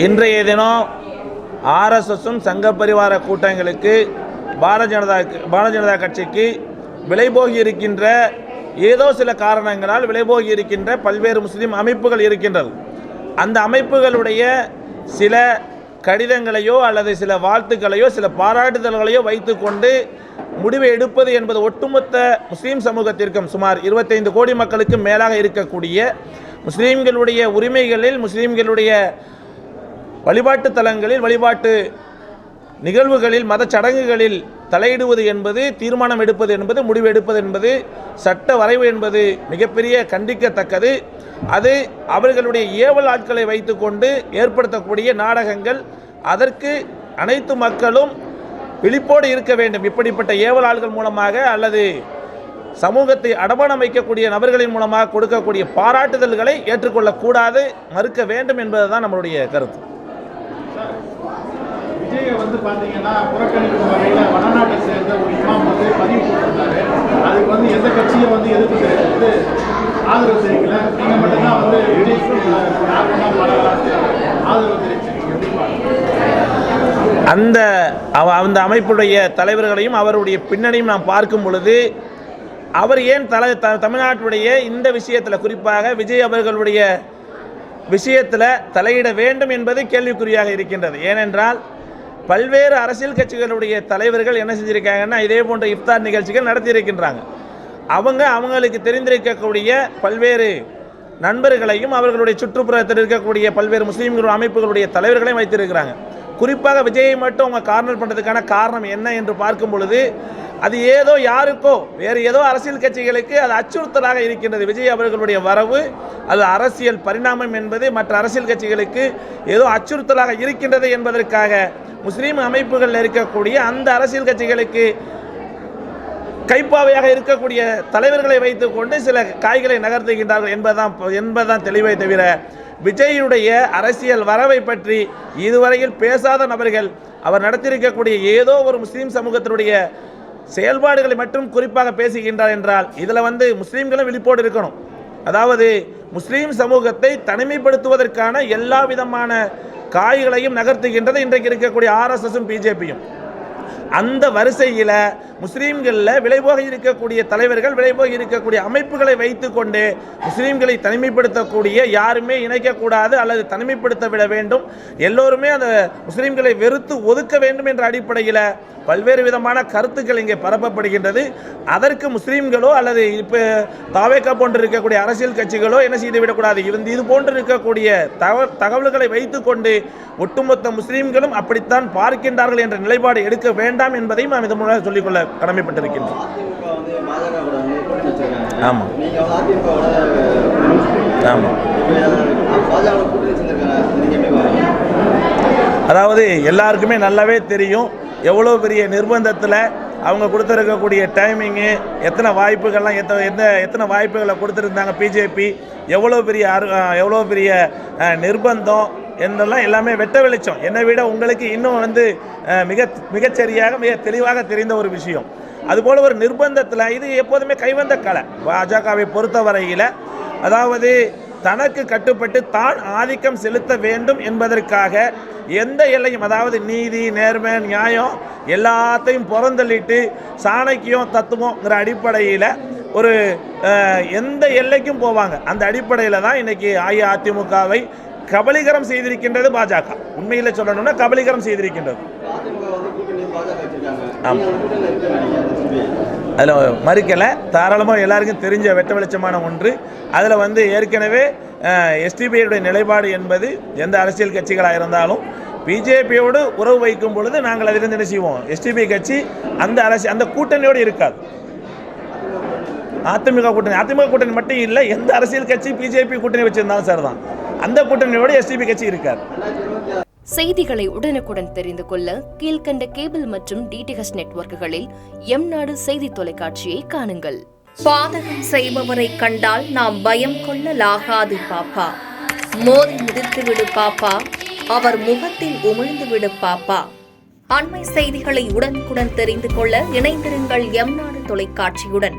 இன்றைய தினம் ஆர்எஸ்எஸும் சங்க பரிவார கூட்டங்களுக்கு பாரதிய ஜனதா கட்சிக்கு விலைபோகி இருக்கின்ற ஏதோ சில காரணங்களால் விலைபோகி இருக்கின்ற பல்வேறு முஸ்லீம் அமைப்புகள் இருக்கின்றது. அந்த அமைப்புகளுடைய சில கடிதங்களையோ அல்லது சில வாழ்த்துக்களையோ சில பாராட்டுதல்களையோ வைத்துக்கொண்டு முடிவை எடுப்பது என்பது ஒட்டுமொத்த முஸ்லீம் சமூகத்திற்கும் சுமார் 25 கோடி மக்களுக்கு மேலாக இருக்கக்கூடிய முஸ்லீம்களுடைய உரிமைகளில், முஸ்லீம்களுடைய வழிபாட்டு தலங்களில், வழிபாட்டு நிகழ்வுகளில், மத சடங்குகளில் தலையிடுவது என்பது, தீர்மானம் எடுப்பது என்பது, முடிவு எடுப்பது என்பது, சட்ட வரைவு என்பது மிகப்பெரிய கண்டிக்கத்தக்கது. அது அவர்களுடைய ஏவல் ஆட்களை வைத்துக்கொண்டு ஏற்படுத்தக்கூடிய நாடகங்கள். அதற்கு அனைத்து மக்களும் விழிப்போடு இருக்க வேண்டும். இப்படிப்பட்ட ஏவல் ஆள்கள் மூலமாக அல்லது சமூகத்தை அடமானம் வைக்கக்கூடிய நபர்களின் மூலமாக கொடுக்கக்கூடிய பாராட்டுதல்களை ஏற்றுக்கொள்ளக்கூடாது, மறுக்க வேண்டும் என்பதுதான் நம்மளுடைய கருத்து. விஜயை பார்த்தீங்கன்னா புறக்கணிக்கும் வகையில் வடநாட்டை சேர்ந்த ஒரு இமாம் பதிவு போட்டிருந்தாரு. அதுக்கு எந்த கட்சியை எதிர்ப்பு தெரிவித்து ஆதரவு தெரிவிக்கல. நீங்கள் மட்டும்தான் விஜய் ஆதரவு தெரிவிச்சிருக்கீங்க. அந்த அமைப்புடைய தலைவர்களையும் அவருடைய பின்னணியும் நாம் பார்க்கும் பொழுது அவர் ஏன் தமிழ்நாட்டுடைய இந்த விஷயத்தில், குறிப்பாக விஜய் அவர்களுடைய விஷயத்தில் தலையிட வேண்டும் என்பது கேள்விக்குறியாக இருக்கின்றது. ஏனென்றால் பல்வேறு அரசியல் கட்சிகளுடைய தலைவர்கள் என்ன செஞ்சுருக்காங்கன்னா, இதே போன்ற இஃப்தார் நிகழ்ச்சிகள் நடத்தியிருக்கின்றாங்க. அவங்களுக்கு தெரிந்திருக்கக்கூடிய பல்வேறு நண்பர்களையும் அவர்களுடைய சுற்றுப்புறத்தில் இருக்கக்கூடிய பல்வேறு முஸ்லீம்களுடைய அமைப்புகளுடைய தலைவர்களையும் வைத்திருக்கிறாங்க. குறிப்பாக விஜயை மட்டும் அவங்க கார்னர் பண்ணுறதுக்கான காரணம் என்ன என்று பார்க்கும் பொழுது, அது ஏதோ யாருக்கோ வேறு ஏதோ அரசியல் கட்சிகளுக்கு அது அச்சுறுத்தலாக இருக்கின்றது. விஜய் அவர்களுடைய வரவு அது அரசியல் பரிணாமம் என்பது மற்ற அரசியல் கட்சிகளுக்கு ஏதோ அச்சுறுத்தலாக இருக்கின்றது என்பதற்காக முஸ்லீம் அமைப்புகளில் இருக்கக்கூடிய அந்த அரசியல் கட்சிகளுக்கு கைப்பாவையாக இருக்கக்கூடிய தலைவர்களை வைத்துக்கொண்டு சில காய்களை நகர்த்துகின்றார்கள் என்பதுதான் தெளிவை தவிர, விஜயுடைய அரசியல் வரவை பற்றி இதுவரையில் பேசாத நபர்கள் அவர் நடத்தியிருக்கக்கூடிய ஏதோ ஒரு முஸ்லீம் சமூகத்தினுடைய செயல்பாடுகளை மட்டும் குறிப்பாக பேசுகின்றார் என்றால், இதில் முஸ்லீம்களும் விழிப்போடு இருக்கணும். அதாவது முஸ்லீம் சமூகத்தை தனிமைப்படுத்துவதற்கான எல்லா விதமான காய்களையும் நகர்த்துகின்றது இன்றைக்கு இருக்கக்கூடிய ஆர்எஸ்எஸும் பிஜேபியும். அந்த வரிசையில் முஸ்லீம்களில் விலைபோகி இருக்கக்கூடிய தலைவர்கள், விலைபோகி இருக்கக்கூடிய அமைப்புகளை வைத்துக்கொண்டு முஸ்லீம்களை தனிமைப்படுத்தக்கூடிய யாருமே இணைக்கக்கூடாது அல்லது தனிமைப்படுத்த விட வேண்டும், எல்லோருமே அந்த முஸ்லீம்களை வெறுத்து ஒதுக்க வேண்டும் என்ற அடிப்படையில் பல்வேறு விதமான கருத்துக்கள் இங்கே பரப்பப்படுகின்றது. அதற்கு முஸ்லீம்களோ அல்லது இப்போ தாவேக்கா போன்று இருக்கக்கூடிய அரசியல் கட்சிகளோ என்ன செய்துவிடக்கூடாது. இது போன்று இருக்கக்கூடிய தகவல்களை வைத்துக்கொண்டு ஒட்டுமொத்த முஸ்லீம்களும் அப்படித்தான் பார்க்கின்றார்கள் என்ற நிலைப்பாடு எடுக்க வேண்டாம் என்பதையும் நாம் இதன் மூலம் சொல்லிக்கொள்ள கடமைப்பட்டிருக்கின்றோம். ஆமாம் ஆமாம். அதாவது எல்லாருக்குமே நல்லாவே தெரியும் எவ்வளோ பெரிய நிர்பந்தத்தில் அவங்க கொடுத்துருக்கக்கூடிய டைமிங்கு, எத்தனை வாய்ப்புகள்லாம் எத்தனை வாய்ப்புகளை கொடுத்துருந்தாங்க பிஜேபி, எவ்வளோ பெரிய நிர்பந்தம் என்றெல்லாம் எல்லாமே வெட்ட வெளிச்சம். என்னை விட உங்களுக்கு இன்னும் மிகச்சரியாக மிக தெளிவாக தெரிந்த ஒரு விஷயம். அதுபோல் ஒரு நிர்பந்தத்தில் இது எப்போதுமே கைவந்த கலை. பாஜகவை பொறுத்தவரையில் அதாவது தனக்கு கட்டுப்பட்டு தான் ஆதிக்கம் செலுத்த வேண்டும் என்பதற்காக எந்த எல்லையும், அதாவது நீதி, நேர்மை, நியாயம் எல்லாத்தையும் புறந்தள்ளிட்டு சாணக்கியம் தத்துவங்கிற அடிப்படையில் ஒரு எந்த எல்லைக்கும் போவாங்க. அந்த அடிப்படையில் தான் இன்றைக்கி அஇஅதிமுகவை கபலீகரம் செய்திருக்கின்றது பாஜக. உண்மையில் சொல்லணும்னா கபலீகரம் செய்திருக்கின்றது. ஆமாம், அதில் மறுக்கலை, தாராளமாக எல்லாருக்கும் தெரிஞ்ச வெட்ட வெளிச்சமான ஒன்று. அதில் ஏற்கனவே எஸ்டிபிஐடைய நிலைப்பாடு என்பது எந்த அரசியல் கட்சிகளாக இருந்தாலும் பிஜேபியோடு உறவு வைக்கும் பொழுது நாங்கள் அதிலிருந்து என்ன செய்வோம், எஸ்டிபி கட்சி அந்த கூட்டணியோடு இருக்காது. அதிமுக கூட்டணி மட்டும் இல்லை, எந்த அரசியல் கட்சி பிஜேபி கூட்டணி வச்சிருந்தாலும் சார் தான் அந்த கூட்டணியோடு எஸ்டிபி கட்சி இருக்காது. செய்திகளை உடனுக்குடன் தெரிந்து கொள்ள கீழ்கண்ட கேபிள் மற்றும் டிடிஹெச் நெட்வொர்க்குகளில் எம்நாடு செய்தி தொலைக்காட்சியை காணுங்கள். பாதகம் செய்பவரை கண்டால் நாம் பயம் கொள்ளலாகாது பாப்பா. மோதி மிதித்து விடு பாப்பா, அவர் முகத்தில் உமிழ்ந்து விடு பாப்பா. அண்மை செய்திகளை உடனுக்குடன் தெரிந்து கொள்ள இணைந்திருங்கள் எம்நாடு தொலைக்காட்சியுடன்.